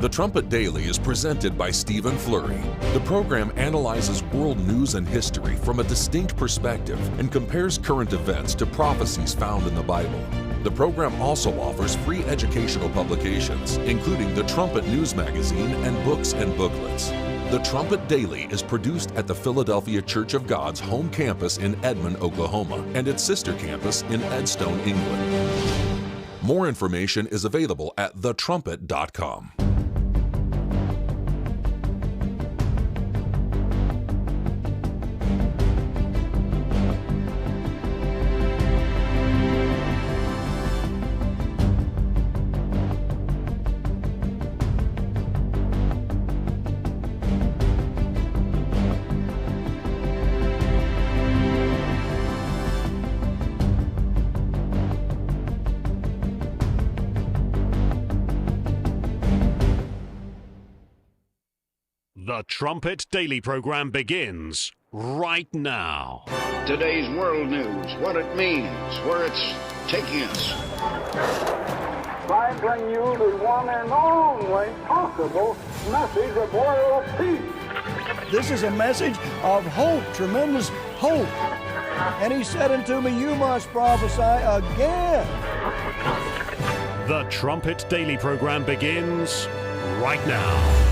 The Trumpet Daily is presented by Stephen Flurry. The program analyzes world news and history from a distinct perspective and compares current events to prophecies found in the Bible. The program also offers free educational publications, including the Trumpet News Magazine and books and booklets. The Trumpet Daily is produced at the Philadelphia Church of God's home campus in Edmond, Oklahoma, and its sister campus in Edstone, England. More information is available at thetrumpet.com. The Trumpet Daily program begins right now. Today's world news, what it means, where it's taking us. I bring you the one and only possible message of world peace. This is a message of hope, tremendous hope. And he said unto me, you must prophesy again. The Trumpet Daily program begins right now.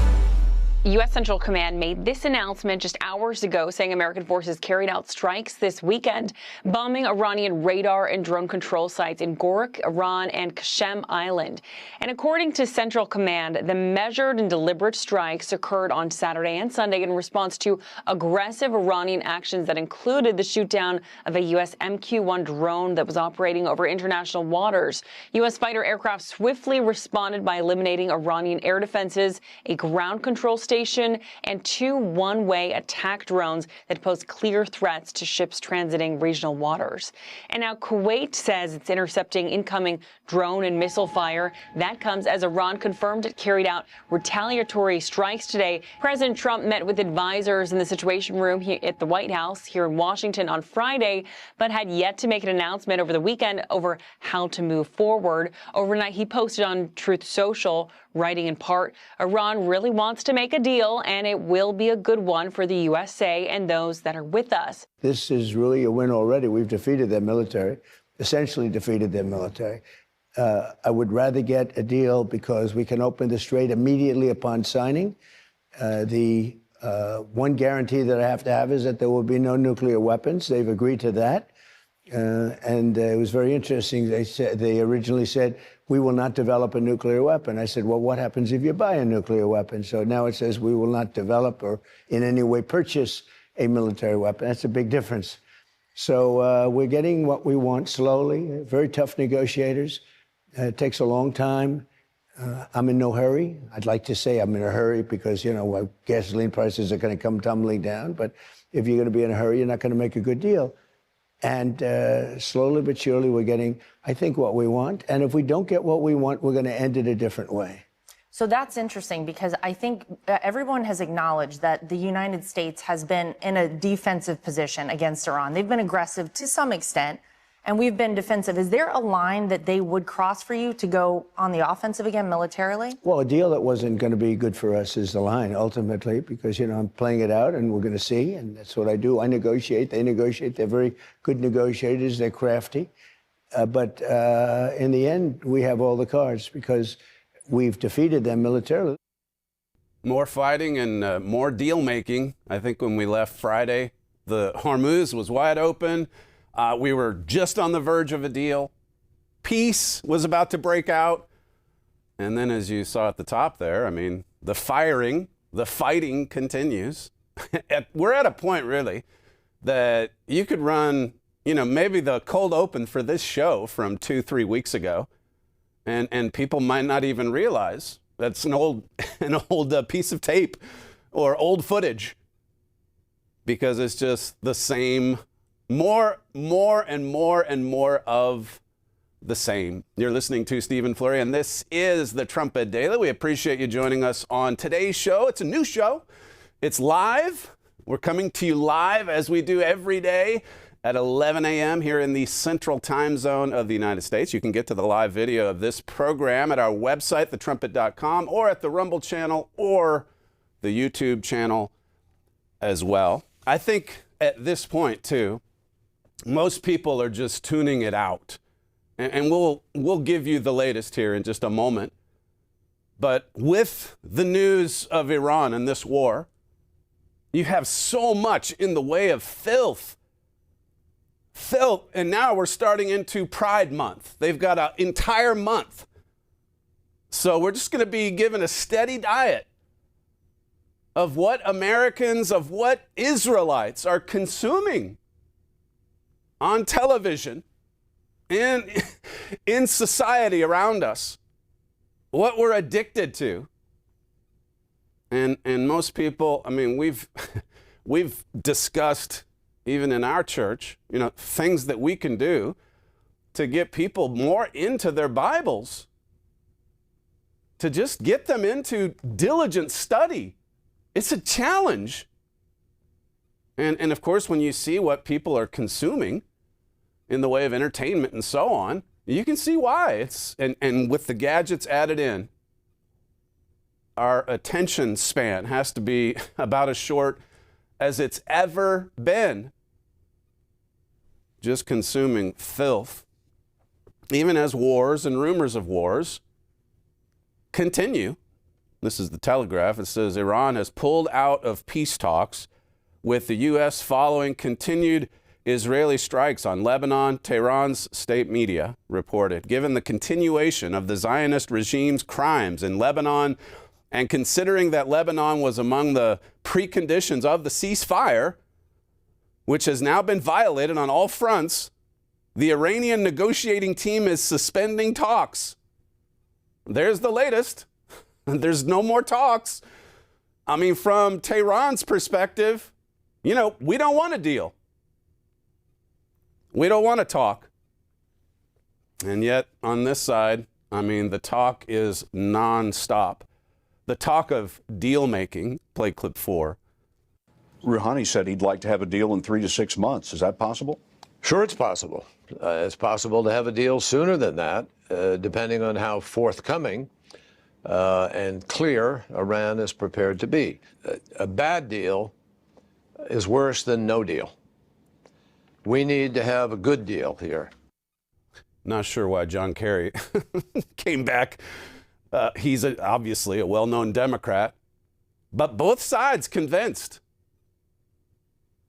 U.S. Central Command made this announcement just hours ago, saying American forces carried out strikes this weekend, bombing Iranian radar and drone control sites in Gorak, Iran, and Qasem Island. And according to Central Command, the measured and deliberate strikes occurred on Saturday and Sunday in response to aggressive Iranian actions that included the shootdown of a U.S. MQ-1 drone that was operating over international waters. U.S. fighter aircraft swiftly responded by eliminating Iranian air defenses, a ground control station, and 2 one-way attack drones that pose clear threats to ships transiting regional waters. And now Kuwait says it's intercepting incoming drone and missile fire. That comes as Iran confirmed it carried out retaliatory strikes today. President Trump met with advisors in the Situation Room at the White House here in Washington on Friday, but had yet to make an announcement over the weekend over how to move forward. Overnight, he posted on Truth Social, writing in part, Iran really wants to make a deal, and it will be a good one for the USA and those that are with us. This is really a win already. We've defeated their military, essentially defeated their military. I would rather get a deal because we can open the strait immediately upon signing. The one guarantee that I have to have is that there will be no nuclear weapons. They've agreed to that. And it was very interesting. They originally said, we will not develop a nuclear weapon. I said, well, what happens if you buy a nuclear weapon? So now it says we will not develop or in any way purchase a military weapon. That's a big difference. So we're getting what we want slowly. Very tough negotiators. It takes a long time. I'm in no hurry. I'd like to say I'm in a hurry because, you know, gasoline prices are going to come tumbling down. But if you're going to be in a hurry, you're not going to make a good deal. And slowly but surely, we're getting, I think, what we want. And if we don't get what we want, we're going to end it a different way. So that's interesting because I think everyone has acknowledged that the United States has been in a defensive position against Iran. They've been aggressive to some extent, and we've been defensive. Is there a line that they would cross for you to go on the offensive again militarily? Well, a deal that wasn't going to be good for us is the line, ultimately, because, you know, I'm playing it out and we're going to see, and that's what I do. I negotiate. They negotiate. They're very good negotiators. They're crafty. But in the end, we have all the cards because we've defeated them militarily. More fighting and more deal making. I think when we left Friday, the Hormuz was wide open. We were just on the verge of a deal. Peace was about to break out. And then as you saw at the top there, I mean, the fighting continues. We're at a point, really, that you could run, you know, maybe the cold open for this show from 2-3 weeks ago. And people might not even realize that's an old piece of tape or old footage because it's just the same, more and more of the same. You're listening to Stephen Flurry, and this is the Trumpet Daily. We appreciate you joining us on today's show. It's a new show. It's live. We're coming to you live as we do every day at 11 a.m. here in the Central Time Zone of the United States. You can get to the live video of this program at our website, thetrumpet.com, or at the Rumble channel or the YouTube channel as well. I think at this point, too, most people are just tuning it out. And we'll give you the latest here in just a moment. But with the news of Iran and this war, you have so much in the way of filth, and now we're starting into Pride Month. They've got an entire month. So we're just going to be given a steady diet of what Americans, of what Israelites are consuming on television and in society around us, what we're addicted to. And most people, I mean, we've discussed, even in our church, you know, things that we can do to get people more into their Bibles, to just get them into diligent study. It's a challenge. And of course, when you see what people are consuming in the way of entertainment and so on, you can see why. And with the gadgets added in, our attention span has to be about as short as it's ever been. just consuming filth, even as wars and rumors of wars continue. This is the Telegraph. It says Iran has pulled out of peace talks with the U.S. following continued Israeli strikes on Lebanon, Tehran's state media reported. Given the continuation of the Zionist regime's crimes in Lebanon, and considering that Lebanon was among the preconditions of the ceasefire, which has now been violated on all fronts, the Iranian negotiating team is suspending talks. There's the latest. There's no more talks. I mean, from Tehran's perspective, we don't want a deal. We don't want to talk. And yet, on this side, the talk is nonstop. The talk of deal making, play clip 4. Rouhani said he'd like to have a deal in 3 to 6 months. Is that possible? Sure, it's possible. It's possible to have a deal sooner than that, depending on how forthcoming and clear Iran is prepared to be. A bad deal is worse than no deal. We need to have a good deal here. Not sure why John Kerry came back. He's obviously a well-known Democrat, but both sides convinced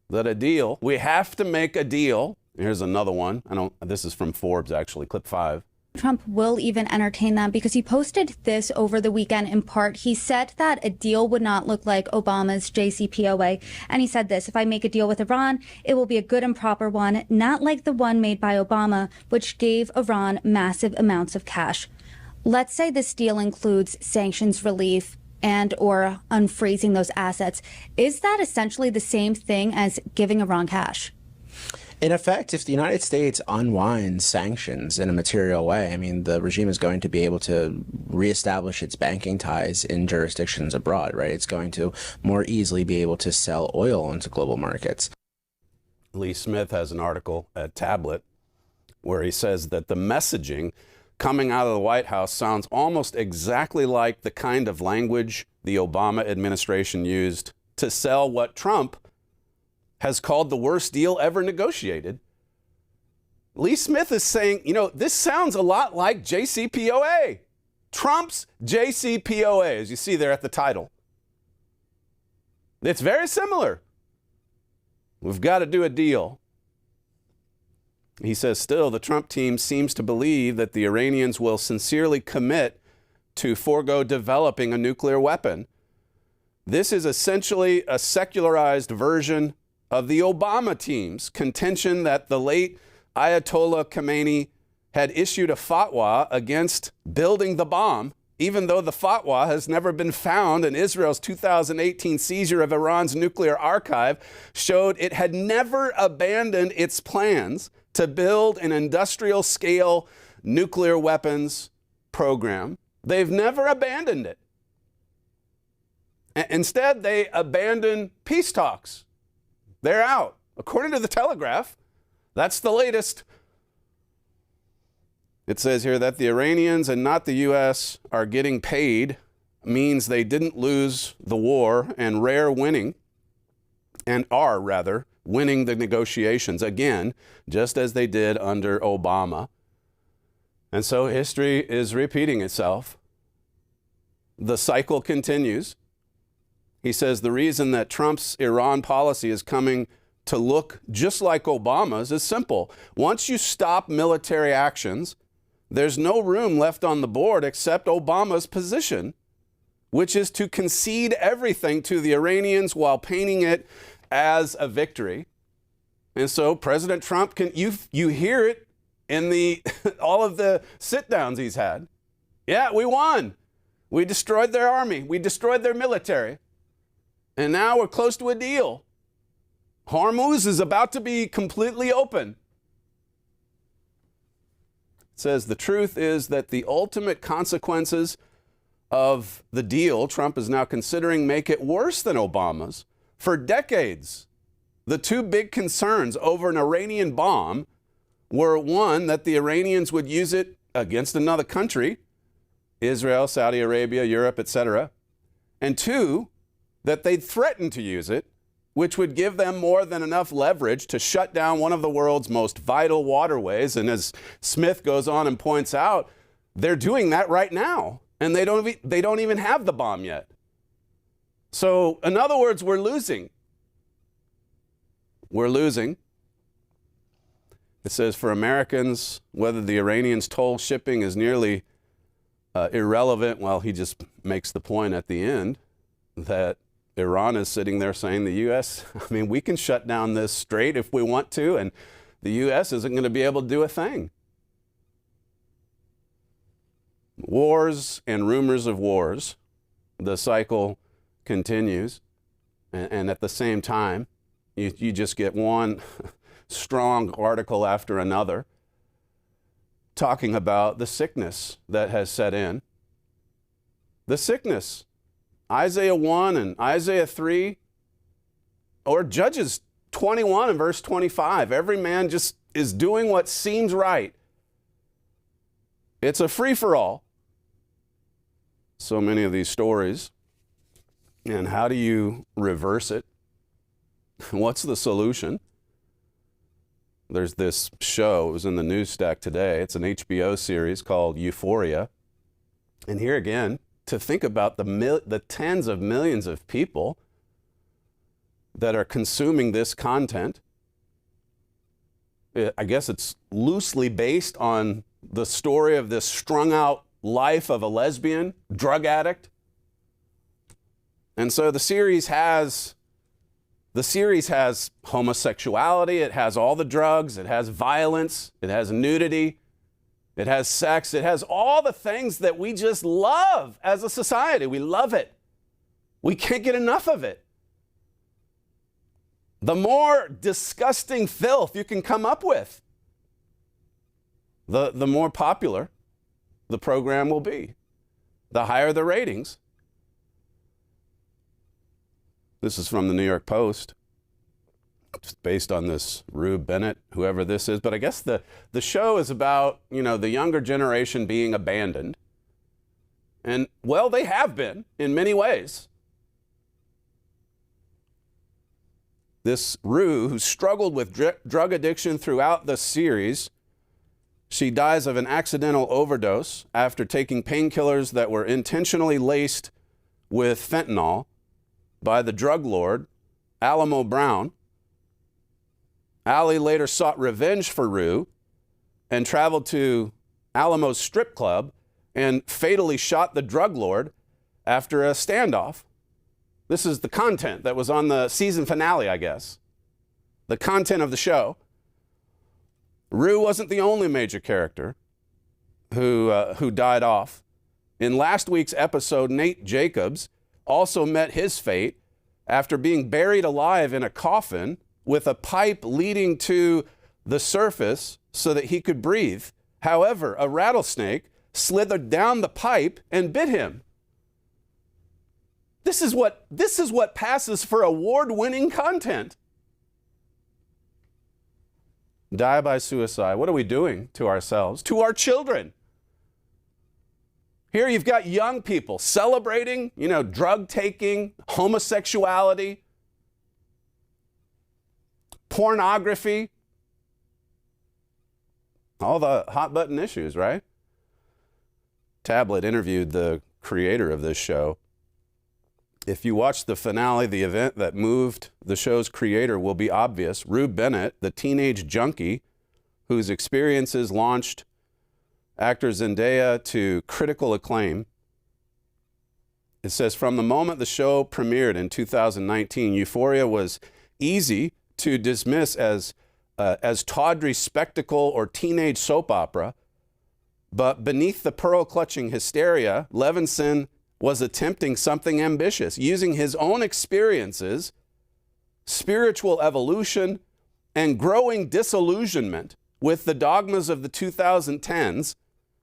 that we have to make a deal. Here's another one. This is from Forbes, actually, clip 5. Trump will even entertain them because he posted this over the weekend. In part, he said that a deal would not look like Obama's JCPOA. And he said this: if I make a deal with Iran, it will be a good and proper one, not like the one made by Obama, which gave Iran massive amounts of cash. Let's say this deal includes sanctions relief and or unfreezing those assets. Is that essentially the same thing as giving Iran cash? In effect, if the United States unwinds sanctions in a material way, the regime is going to be able to reestablish its banking ties in jurisdictions abroad, right? It's going to more easily be able to sell oil into global markets. Lee Smith has an article at Tablet where he says that the messaging coming out of the White House sounds almost exactly like the kind of language the Obama administration used to sell what Trump has called the worst deal ever negotiated. Lee Smith is saying, this sounds a lot like JCPOA. Trump's JCPOA, as you see there at the title. It's very similar. We've got to do a deal. He says, still, the Trump team seems to believe that the Iranians will sincerely commit to forego developing a nuclear weapon. This is essentially a secularized version of the Obama team's contention that the late Ayatollah Khamenei had issued a fatwa against building the bomb, even though the fatwa has never been found, and Israel's 2018 seizure of Iran's nuclear archive showed it had never abandoned its plans to build an industrial-scale nuclear weapons program. They've never abandoned it. Instead, they abandoned peace talks. They're out. According to the Telegraph, that's the latest. It says here that the Iranians and not the U.S. are getting paid means they didn't lose the war and are winning the negotiations again, just as they did under Obama. And so history is repeating itself. The cycle continues. He says the reason that Trump's Iran policy is coming to look just like Obama's is simple. Once you stop military actions, there's no room left on the board except Obama's position, which is to concede everything to the Iranians while painting it as a victory. And so President Trump you hear it in all of the sit-downs he's had. Yeah, we won. We destroyed their army. We destroyed their military. And now we're close to a deal. Hormuz is about to be completely open. It says the truth is that the ultimate consequences of the deal Trump is now considering make it worse than Obama's. For decades, the two big concerns over an Iranian bomb were, one, that the Iranians would use it against another country, Israel, Saudi Arabia, Europe, etc., and two, that they'd threaten to use it which would give them more than enough leverage to shut down one of the world's most vital waterways. And as Smith goes on and points out, they're doing that right now, and they don't even have the bomb yet. So, in other words, we're losing. We're losing. It says for Americans, whether the Iranians' toll shipping is nearly irrelevant. Well, he just makes the point at the end that Iran is sitting there saying the U.S., I mean, we can shut down this strait if we want to, and the U.S. isn't going to be able to do a thing. Wars and rumors of wars, the cycle continues, and at the same time, you just get one strong article after another talking about the sickness that has set in. The sickness. Isaiah 1 and Isaiah 3, or Judges 21 and verse 25. Every man just is doing what seems right. It's a free-for-all. So many of these stories. And how do you reverse it? What's the solution? There's this show, it was in the news stack today. It's an HBO series called Euphoria. And here again, to think about the tens of millions of people that are consuming this content. I guess it's loosely based on the story of this strung out life of a lesbian, drug addict. And so the series has homosexuality, it has all the drugs, it has violence, it has nudity, it has sex, it has all the things that we just love as a society. We love it. We can't get enough of it. The more disgusting filth you can come up with, the more popular the program will be, the higher the ratings. This is from the New York Post. It's based on this Rube Bennett, whoever this is. But I guess the show is about, the younger generation being abandoned. And, well, they have been in many ways. This Rue, who struggled with drug addiction throughout the series, she dies of an accidental overdose after taking painkillers that were intentionally laced with fentanyl by the drug lord, Alamo Brown. Allie later sought revenge for Rue and traveled to Alamo's strip club and fatally shot the drug lord after a standoff. This is the content that was on the season finale, I guess. The content of the show. Rue wasn't the only major character who died off. In last week's episode, Nate Jacobs also met his fate after being buried alive in a coffin with a pipe leading to the surface so that he could breathe. However, a rattlesnake slithered down the pipe and bit him. This is what passes for award-winning content. Die by suicide. What are we doing to ourselves, to our children? Here you've got young people celebrating, drug taking, homosexuality, pornography, all the hot button issues, right? Tablet interviewed the creator of this show. If you watch the finale, the event that moved the show's creator will be obvious. Rube Bennett, the teenage junkie whose experiences launched actor Zendaya to critical acclaim. It says, from the moment the show premiered in 2019, Euphoria was easy to dismiss as tawdry spectacle or teenage soap opera. But beneath the pearl-clutching hysteria, Levinson was attempting something ambitious, using his own experiences, spiritual evolution, and growing disillusionment with the dogmas of the 2010s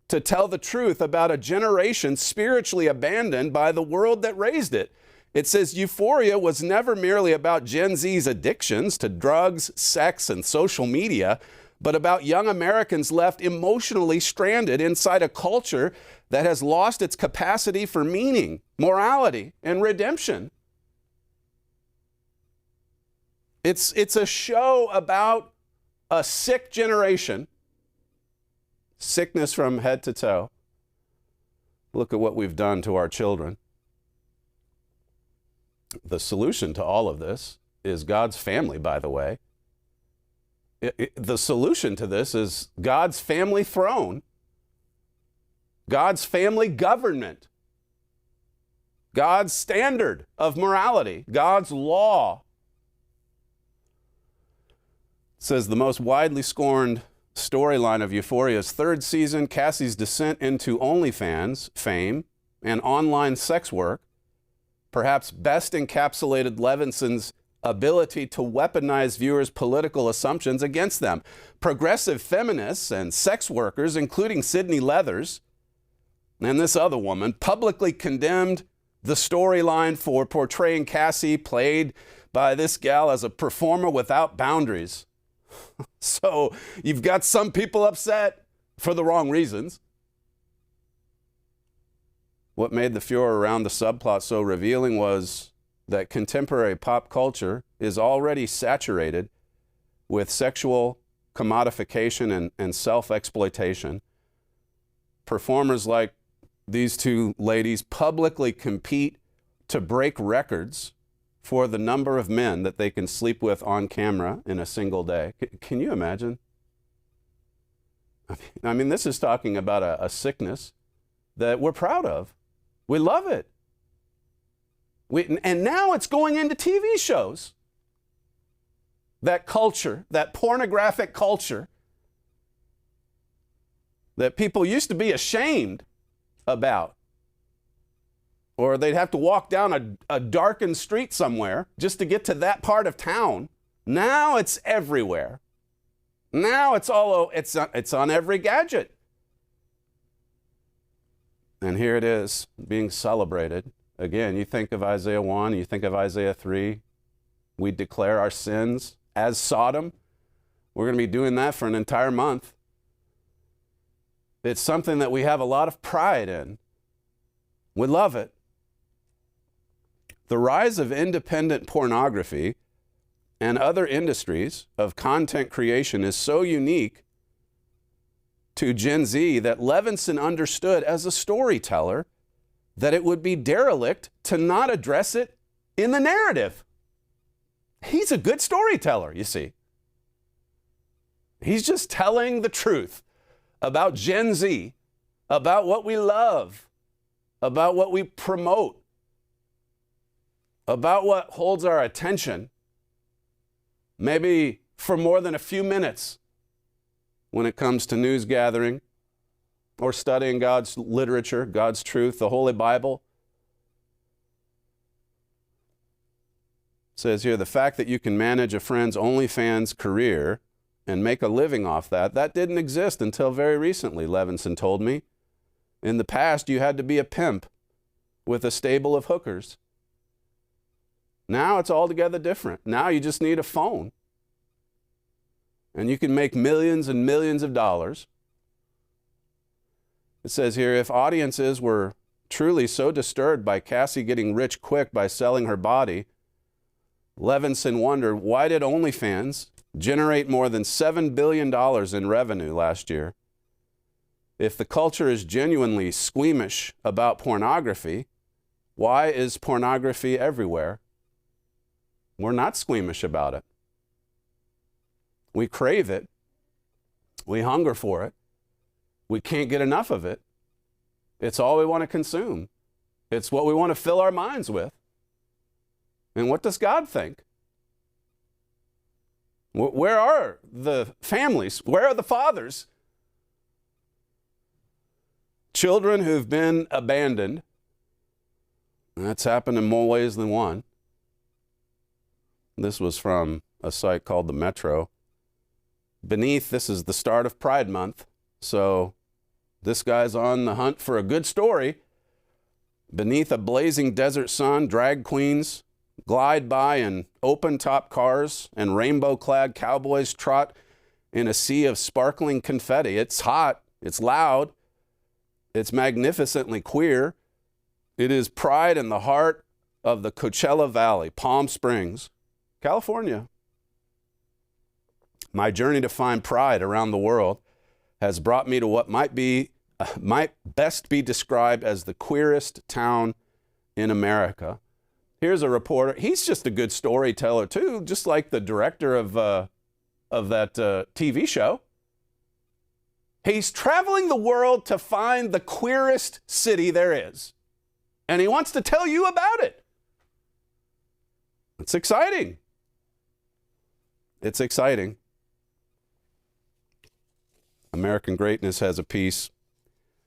to tell the truth about a generation spiritually abandoned by the world that raised it. It says Euphoria was never merely about Gen Z's addictions to drugs, sex, and social media, but about young Americans left emotionally stranded inside a culture that has lost its capacity for meaning, morality, and redemption. It's a show about a sick generation, sickness from head to toe. Look at what we've done to our children. The solution to all of this is God's family, by the way. The solution to this is God's family throne, God's family government, God's standard of morality, God's law. It says the most widely scorned storyline of Euphoria's third season, Cassie's descent into OnlyFans fame and online sex work, perhaps best encapsulated Levinson's ability to weaponize viewers' political assumptions against them. Progressive feminists and sex workers, including Sydney Leathers and this other woman, publicly condemned the storyline for portraying Cassie, played by this gal, as a performer without boundaries. So you've got some people upset for the wrong reasons. What made the furor around the subplot so revealing was that contemporary pop culture is already saturated with sexual commodification and self-exploitation. Performers like these two ladies publicly compete to break records for the number of men that they can sleep with on camera in a single day. Can you imagine? I mean, this is talking about a sickness that we're proud of. We love it. And now it's going into TV shows. That culture, that pornographic culture that people used to be ashamed about. Or they'd have to walk down a darkened street somewhere just to get to that part of town. Now it's everywhere. Now it's on every gadget. And here it is being celebrated. Again, you think of Isaiah 1, you think of Isaiah 3. We declare our sins as Sodom. We're going to be doing that for an entire month. It's something that we have a lot of pride in. We love it. The rise of independent pornography and other industries of content creation is so unique to Gen Z that Levinson understood as a storyteller that it would be derelict to not address it in the narrative. He's a good storyteller, you see. He's just telling the truth about Gen Z, about what we love, about what we promote, about what holds our attention, maybe for more than a few minutes when it comes to news gathering or studying God's literature, God's truth, the Holy Bible. It says here, the fact that you can manage a friend's OnlyFans career and make a living off that didn't exist until very recently, Levinson told me. In the past, you had to be a pimp with a stable of hookers. Now it's altogether different. Now you just need a phone. And you can make millions and millions of dollars. It says here, if audiences were truly so disturbed by Cassie getting rich quick by selling her body, Levinson wondered, why did OnlyFans generate more than $7 billion in revenue last year? If the culture is genuinely squeamish about pornography, why is pornography everywhere? We're not squeamish about it. We crave it. We hunger for it. We can't get enough of it. It's all we want to consume. It's what we want to fill our minds with. And what does God think? Where are the families? Where are the fathers? Children who've been abandoned. That's happened in more ways than one. This was from a site called The Metro. Beneath, this is the start of Pride Month, so this guy's on the hunt for a good story. Beneath a blazing desert sun, drag queens glide by in open-top cars, and rainbow-clad cowboys trot in a sea of sparkling confetti. It's hot, it's loud, it's magnificently queer. It is pride in the heart of the Coachella Valley, Palm Springs, California. My journey to find pride around the world has brought me to what might best be described as the queerest town in America. Here's a reporter. He's just a good storyteller too, just like the director of that TV show. He's traveling the world to find the queerest city there is, and he wants to tell you about it. It's exciting. It's exciting. American Greatness has a piece.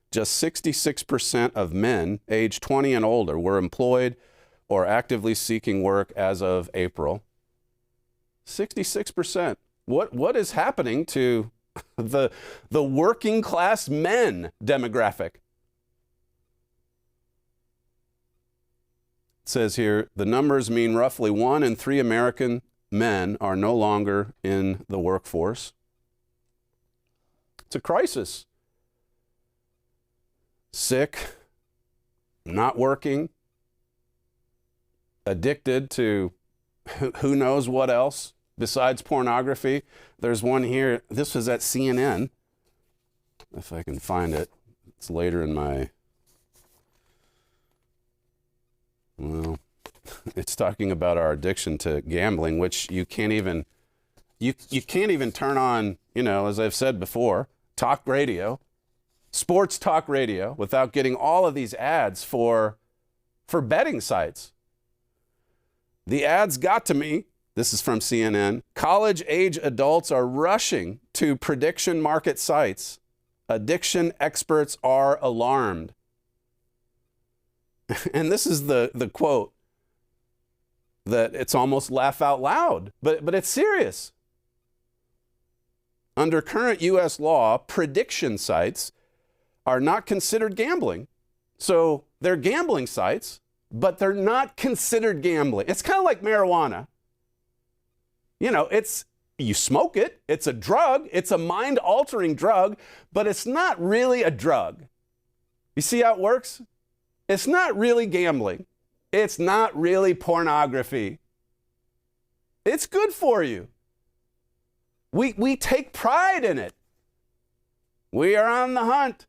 Just 66% of men aged 20 and older were employed or actively seeking work as of April. 66%. What is happening to the working class men demographic? It says here, the numbers mean roughly 1 in 3 American men are no longer in the workforce. It's a crisis. Sick, not working, addicted to who knows what else besides pornography. There's one here. This was at CNN. If I can find it. It's later in my... Well, it's talking about our addiction to gambling, which you can't even turn on, as I've said before, talk radio, sports talk radio, without getting all of these ads for betting sites. The ads got to me. This is from CNN. College-age adults are rushing to prediction market sites. Addiction experts are alarmed. And this is the quote that it's almost laugh out loud, but it's serious. Under current U.S. law, prediction sites are not considered gambling. So they're gambling sites, but they're not considered gambling. It's kind of like marijuana. You smoke it, it's a drug, it's a mind-altering drug, but it's not really a drug. You see how it works? It's not really gambling. It's not really pornography. It's good for you. We take pride in it. We are on the hunt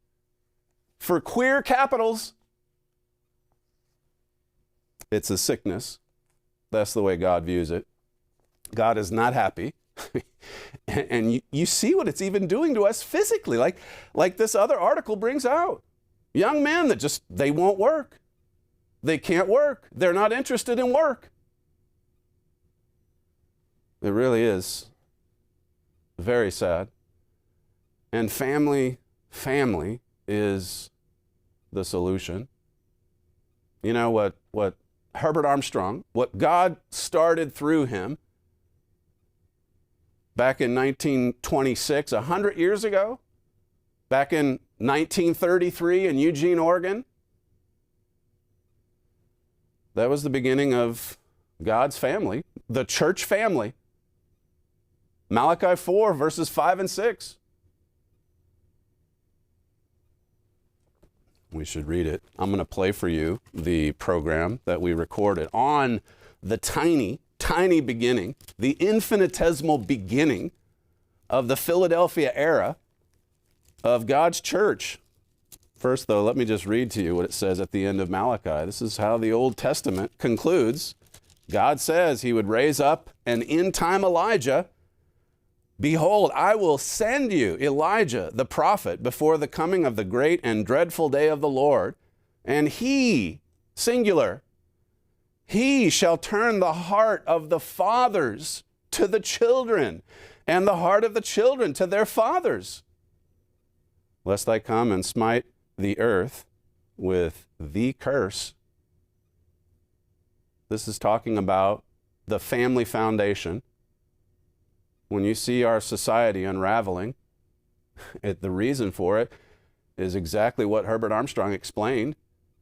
for queer capitals. It's a sickness. That's the way God views it. God is not happy. And you see what it's even doing to us physically, like this other article brings out. Young men that they won't work. They can't work. They're not interested in work. It really is very sad. And family is the solution. You know what Herbert Armstrong, what God started through him back in 1926, 100 years ago, back in 1933 in Eugene, Oregon, that was the beginning of God's family, the church family. Malachi 4, verses 5 and 6. We should read it. I'm going to play for you the program that we recorded on the tiny beginning, the infinitesimal beginning of the Philadelphia era of God's church. First, though, let me just read to you what it says at the end of Malachi. This is how the Old Testament concludes. God says he would raise up an end-time Elijah. Behold, I will send you Elijah, the prophet, before the coming of the great and dreadful day of the Lord. And he, singular, he shall turn the heart of the fathers to the children, and the heart of the children to their fathers, lest I come and smite the earth with the curse. This is talking about the family foundation. When you see our society unraveling, the reason for it is exactly what Herbert Armstrong explained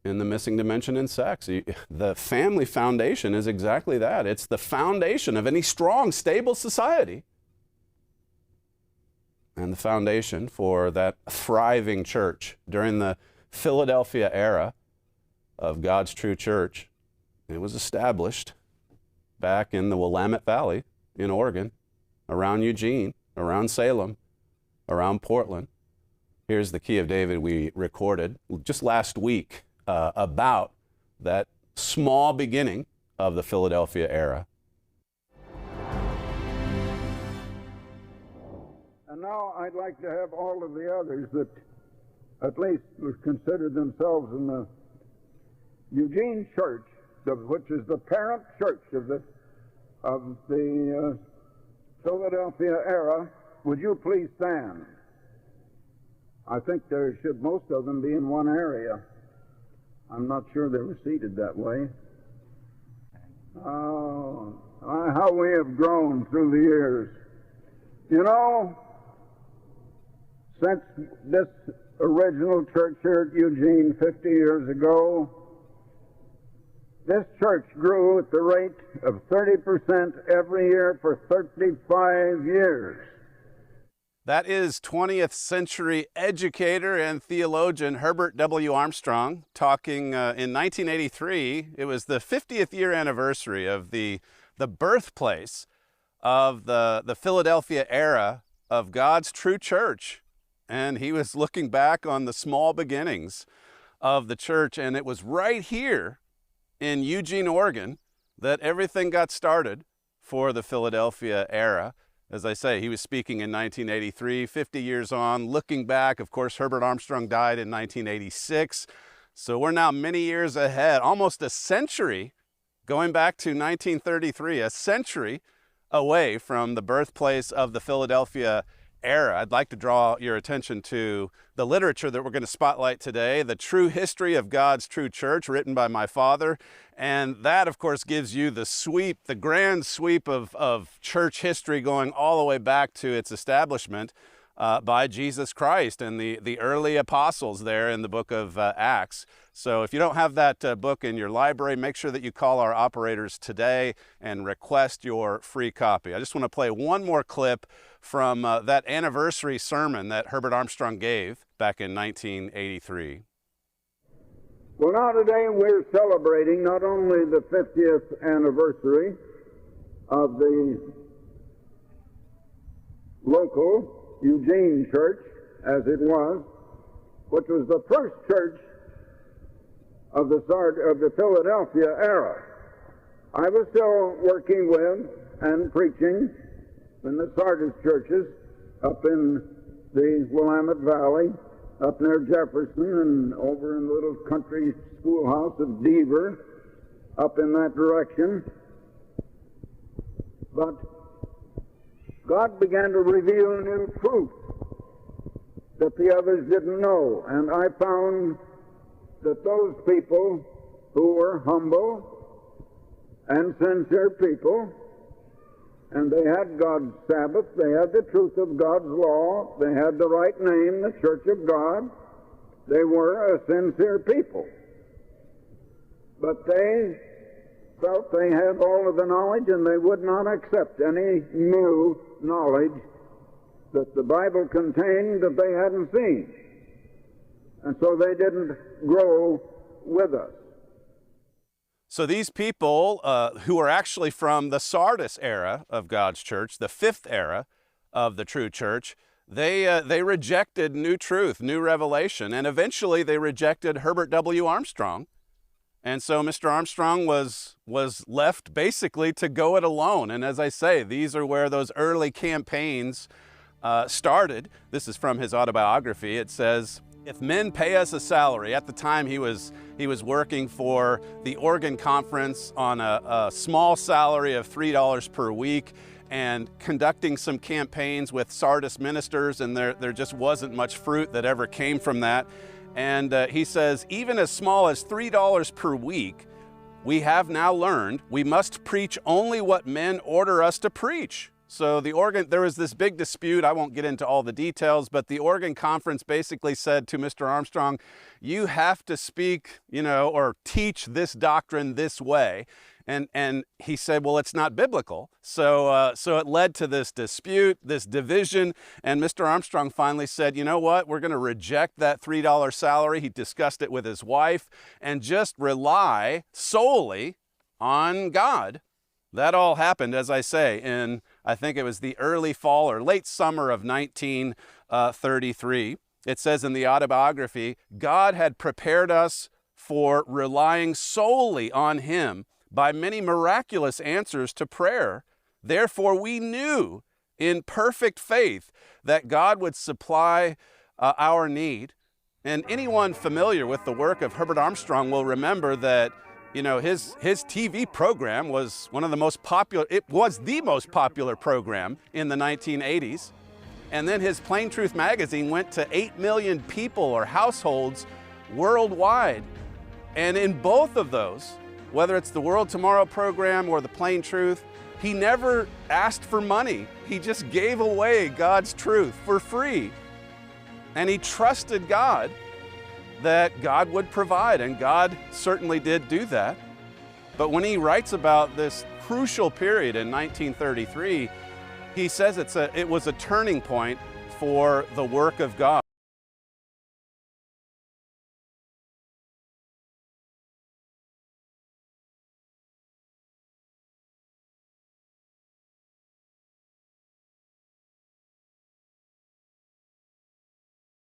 in The Missing Dimension in Sex. The family foundation is exactly that. It's the foundation of any strong, stable society. And the foundation for that thriving church during the Philadelphia era of God's true church, it was established back in the Willamette Valley in Oregon, around Eugene, around Salem, around Portland. Here's the Key of David we recorded just last week about that small beginning of the Philadelphia era. And now I'd like to have all of the others that at least consider themselves in the Eugene Church, which is the parent church of the Philadelphia era. Would you please stand? I think there should most of them be in one area. I'm not sure they were seated that way. Oh, how we have grown through the years. You know, since this original church here at Eugene 50 years ago, this church grew at the rate of 30% every year for 35 years. That is 20th century educator and theologian Herbert W. Armstrong talking in 1983. It was the 50th year anniversary of the birthplace of the Philadelphia era of God's true church. And he was looking back on the small beginnings of the church, and it was right here in Eugene, Oregon, that everything got started for the Philadelphia era. As I say, he was speaking in 1983, 50 years on, looking back. Of course, Herbert Armstrong died in 1986. So we're now many years ahead, almost a century, going back to 1933, a century away from the birthplace of the Philadelphia era. I'd like to draw your attention to the literature that we're going to spotlight today, The True History of God's True Church, written by my father. And that, of course, gives you the sweep, the grand sweep of church history going all the way back to its establishment by Jesus Christ and the early apostles there in the book of Acts. So if you don't have that book in your library, make sure that you call our operators today and request your free copy. I just want to play one more clip from that anniversary sermon that Herbert Armstrong gave back in 1983. Well, now today we're celebrating not only the 50th anniversary of the local Eugene church, as it was, which was the first church of the Philadelphia era. I was still working with and preaching in the Sardis churches up in the Willamette Valley, up near Jefferson, and over in the little country schoolhouse of Deaver, up in that direction. But God began to reveal new truth that the others didn't know, and I found that those people who were humble and sincere people, and they had God's Sabbath, they had the truth of God's law, they had the right name, the Church of God, they were a sincere people. But they felt they had all of the knowledge, and they would not accept any new knowledge that the Bible contained that they hadn't seen. And so they didn't grow with us. So these people who are actually from the Sardis era of God's church, the fifth era of the true church, they rejected new truth, new revelation, and eventually they rejected Herbert W. Armstrong. And so Mr. Armstrong was left basically to go it alone. And as I say, these are where those early campaigns started. This is from his autobiography. It says, "If men pay us a salary," at the time he was working for the Oregon Conference on a small salary of $3 per week and conducting some campaigns with Sardis ministers, and there just wasn't much fruit that ever came from that. And he says, even as small as $3 per week, we have now learned we must preach only what men order us to preach. So there was this big dispute. I won't get into all the details, but the Oregon Conference basically said to Mr. Armstrong, you have to speak, or teach this doctrine this way. And he said, well, it's not biblical. So it led to this dispute, this division. And Mr. Armstrong finally said, you know what? We're going to reject that $3 salary. He discussed it with his wife and just rely solely on God. That all happened, as I say, in I think it was the early fall or late summer of 1933. It says in the autobiography, God had prepared us for relying solely on Him by many miraculous answers to prayer. Therefore, we knew in perfect faith that God would supply our need. And anyone familiar with the work of Herbert Armstrong will remember that, you know, his TV program was one of the most popular, it was the most popular program in the 1980s. And then his Plain Truth magazine went to 8 million people or households worldwide. And in both of those, whether it's the World Tomorrow program or the Plain Truth, he never asked for money. He just gave away God's truth for free. And he trusted God that God would provide, and God certainly did do that. But when he writes about this crucial period in 1933, he says it was a turning point for the work of God.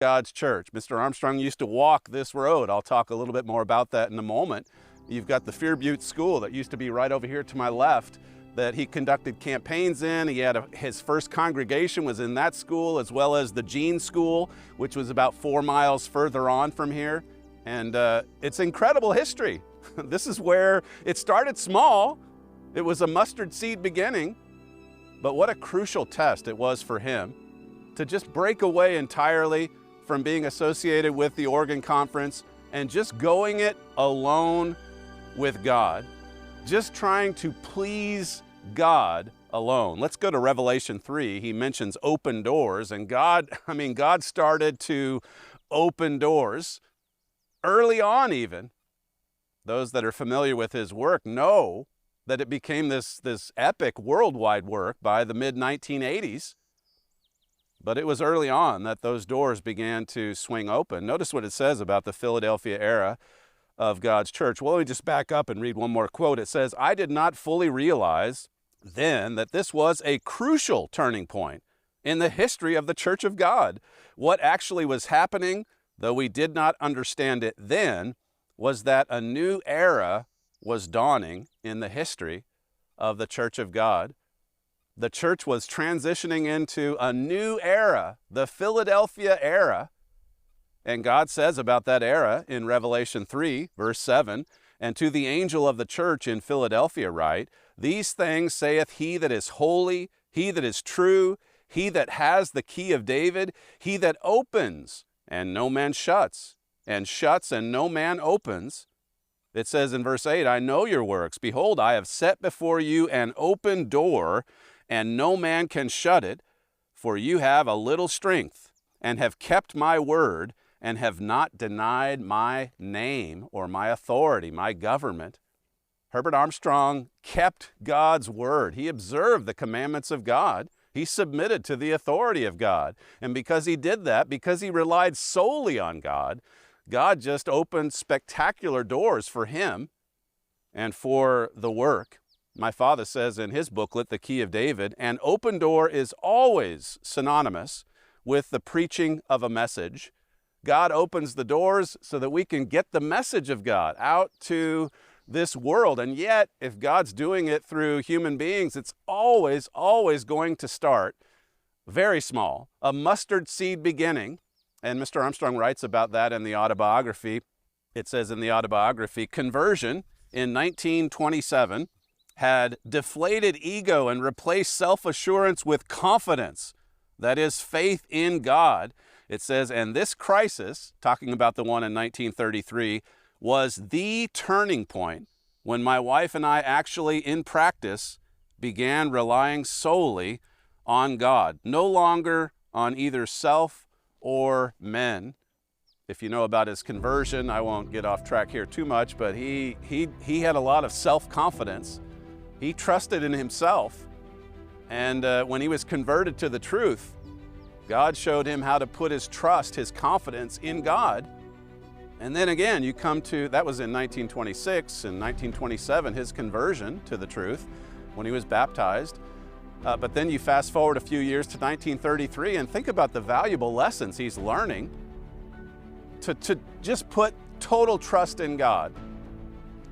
God's church. Mr. Armstrong used to walk this road. I'll talk a little bit more about that in a moment. You've got the Fear Butte School that used to be right over here to my left that he conducted campaigns in. He had his first congregation was in that school, as well as the Jean School, which was about 4 miles further on from here. And it's incredible history. This is where it started small. It was a mustard seed beginning, but what a crucial test it was for him to just break away entirely from being associated with the Oregon Conference and just going it alone with God, just trying to please God alone. Let's go to Revelation 3. He mentions open doors, and God started to open doors early on even. Those that are familiar with his work know that it became this epic worldwide work by the mid-1980s. But it was early on that those doors began to swing open. Notice what it says about the Philadelphia era of God's church. Well, let me just back up and read one more quote. It says, "I did not fully realize then that this was a crucial turning point in the history of the Church of God. What actually was happening, though we did not understand it then, was that a new era was dawning in the history of the Church of God. The church was transitioning into a new era, the Philadelphia era. And God says about that era in Revelation 3, verse 7, "And to the angel of the church in Philadelphia write, These things saith he that is holy, he that is true, he that has the key of David, he that opens, and no man shuts, and shuts, and no man opens." It says in verse 8, "I know your works. Behold, I have set before you an open door, and no man can shut it, for you have a little strength, and have kept my word, and have not denied my name," or my authority, my government. Herbert Armstrong kept God's word. He observed the commandments of God. He submitted to the authority of God. And because he did that, because he relied solely on God, God just opened spectacular doors for him and for the work. My father says in his booklet, The Key of David, an open door is always synonymous with the preaching of a message. God opens the doors so that we can get the message of God out to this world. And yet, if God's doing it through human beings, it's always, always going to start very small, a mustard seed beginning. And Mr. Armstrong writes about that in the autobiography. It says in the autobiography, "Conversion in 1927 had deflated ego and replaced self-assurance with confidence, that is, faith in God." It says, "And this crisis," talking about the one in 1933, "was the turning point when my wife and I actually, in practice, began relying solely on God, no longer on either self or men." If you know about his conversion, I won't get off track here too much, but he had a lot of self-confidence. He trusted in himself. And when he was converted to the truth, God showed him how to put his trust, his confidence in God. And then again, you come to, that was in 1926 and 1927, his conversion to the truth when he was baptized. But then you fast forward a few years to 1933 and think about the valuable lessons he's learning to just put total trust in God,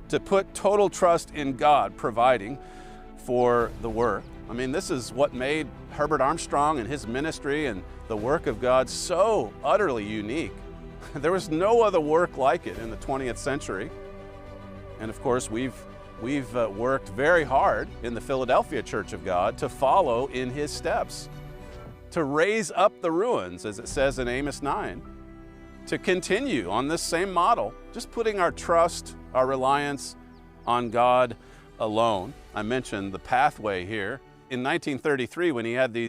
to put total trust in God providing for the work. I mean, this is what made Herbert Armstrong and his ministry and the work of God so utterly unique. There was no other work like it in the 20th century. And of course, we've worked very hard in the Philadelphia Church of God to follow in his steps, to raise up the ruins, as it says in Amos 9, to continue on this same model, just putting our trust, our reliance on God alone. I mentioned the pathway here. In 1933, when he had these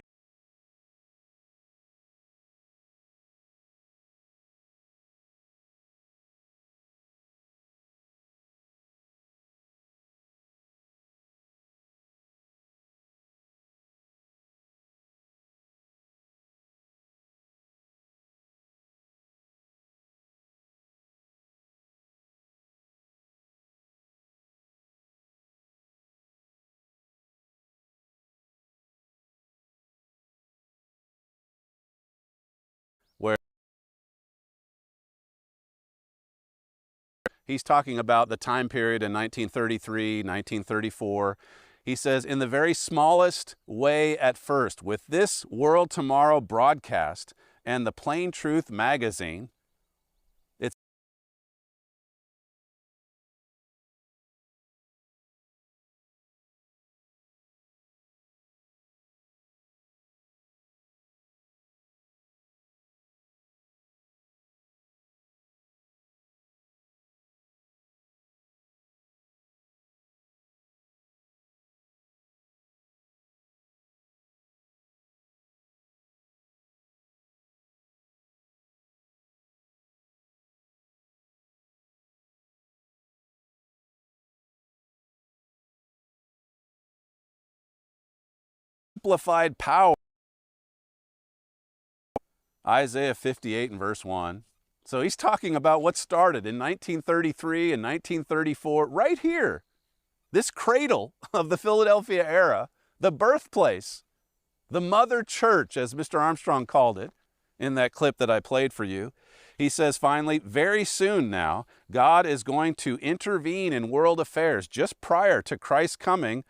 where he's talking about the time period in 1933, 1934. He says, in the very smallest way at first, with this World Tomorrow broadcast and the Plain Truth magazine, it's amplified power. Isaiah 58 and verse 1. So he's talking about what started in 1933 and 1934, right here. This cradle of the Philadelphia era, the birthplace, the mother church, as Mr. Armstrong called it in that clip that I played for you. He says, finally, very soon now, God is going to intervene in world affairs just prior to Christ's coming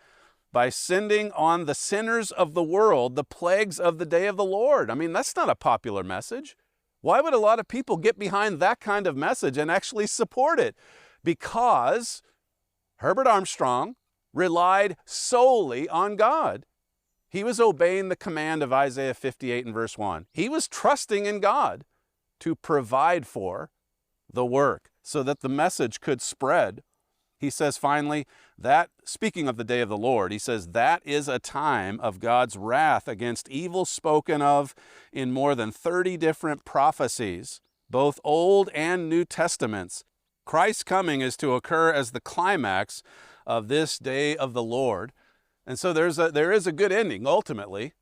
by sending on the sinners of the world the plagues of the day of the Lord. I mean, that's not a popular message. Why would a lot of people get behind that kind of message and actually support it? Because Herbert Armstrong relied solely on God. He was obeying the command of Isaiah 58 and verse 1. He was trusting in God to provide for the work so that the message could spread. He says finally that, speaking of the day of the Lord, he says that is a time of God's wrath against evil spoken of in more than 30 different prophecies, both Old and New Testaments. Christ's coming is to occur as the climax of this day of the Lord. And so there is a good ending ultimately,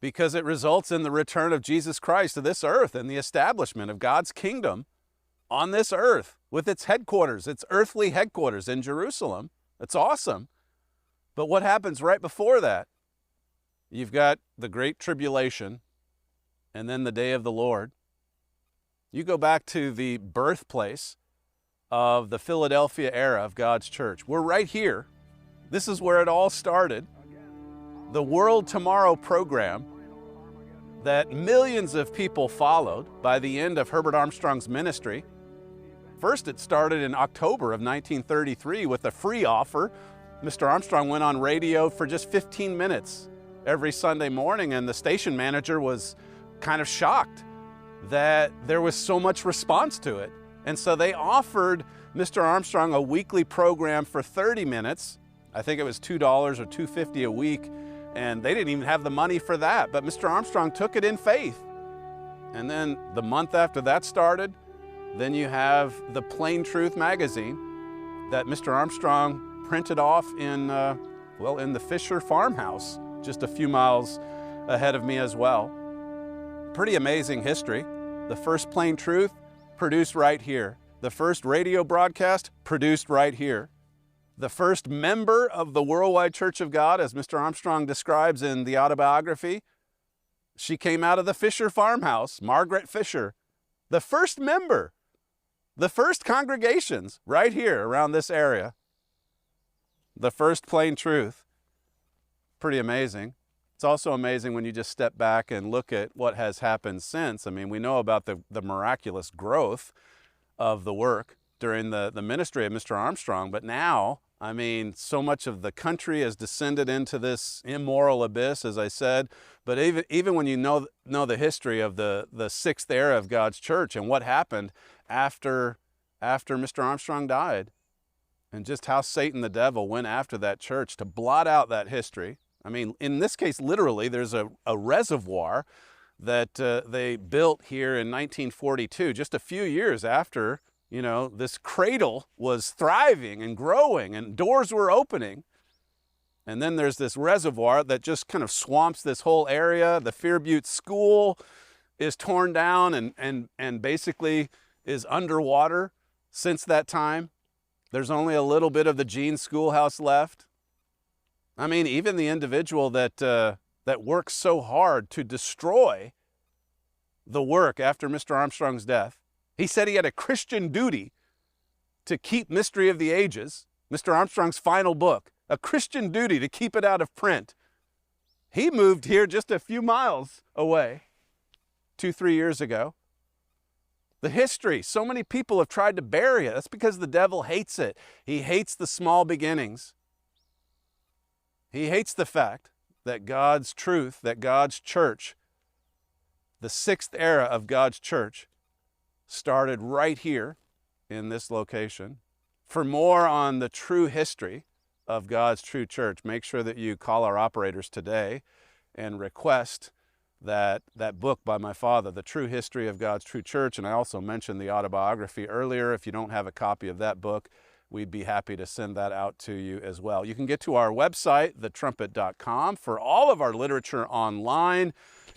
because it results in the return of Jesus Christ to this earth and the establishment of God's kingdom on this earth with its headquarters, its earthly headquarters in Jerusalem. It's awesome. But what happens right before that? You've got the Great Tribulation and then the day of the Lord. You go back to the birthplace of the Philadelphia era of God's church. We're right here. This is where it all started. The World Tomorrow program that millions of people followed by the end of Herbert Armstrong's ministry. First, it started in October of 1933 with a free offer. Mr. Armstrong went on radio for just 15 minutes every Sunday morning, and the station manager was kind of shocked that there was so much response to it. And so they offered Mr. Armstrong a weekly program for 30 minutes. I think it was $2 or $2.50 a week, and they didn't even have the money for that. But Mr. Armstrong took it in faith. And then the month after that started, then you have the Plain Truth magazine that Mr. Armstrong printed off in the Fisher farmhouse, just a few miles ahead of me as well. Pretty amazing history. The first Plain Truth produced right here. The first radio broadcast produced right here. the first member of the Worldwide Church of God, as Mr. Armstrong describes in the autobiography. She came out of the Fisher farmhouse, Margaret Fisher, the first member, the first congregations right here around this area, the first plain truth. Pretty amazing. It's also amazing when you just step back and look at what has happened since. I mean, we know about the miraculous growth of the work during the ministry of Mr. Armstrong, but now, I mean, so much of the country has descended into this immoral abyss, as I said. But even when you know the history of the sixth era of God's church and what happened after Mr. Armstrong died, and just how Satan the devil went after that church to blot out that history. I mean, in this case, literally, there's a reservoir that they built here in 1942, just a few years after, you know, this cradle was thriving and growing and doors were opening. And then there's this reservoir that just kind of swamps this whole area. The Fear Butte School is torn down and basically is underwater since that time. There's only a little bit of the Gene Schoolhouse left. I mean, even the individual that worked so hard to destroy the work after Mr. Armstrong's death, he said he had a Christian duty to keep Mystery of the Ages, Mr. Armstrong's final book, a Christian duty to keep it out of print. He moved here just a few miles away 2-3 years ago. The history, so many people have tried to bury it. That's because the devil hates it. He hates the small beginnings. He hates the fact that God's truth, that God's church, the sixth era of God's church, started right here in this location. For more on the true history of God's true church, make sure that you call our operators today and request that book by my father, The True History of God's True Church. And I also mentioned the autobiography earlier. If you don't have a copy of that book, we'd be happy to send that out to you as well. You can get to our website, thetrumpet.com, for all of our literature online.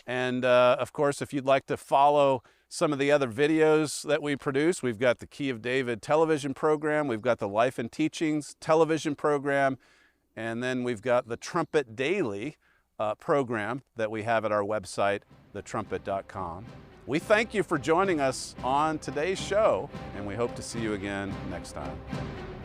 And of course, if you'd like to follow some of the other videos that we produce, we've got the Key of David television program, we've got the Life and Teachings television program, and then we've got the Trumpet Daily program that we have at our website, thetrumpet.com. We thank you for joining us on today's show, and we hope to see you again next time.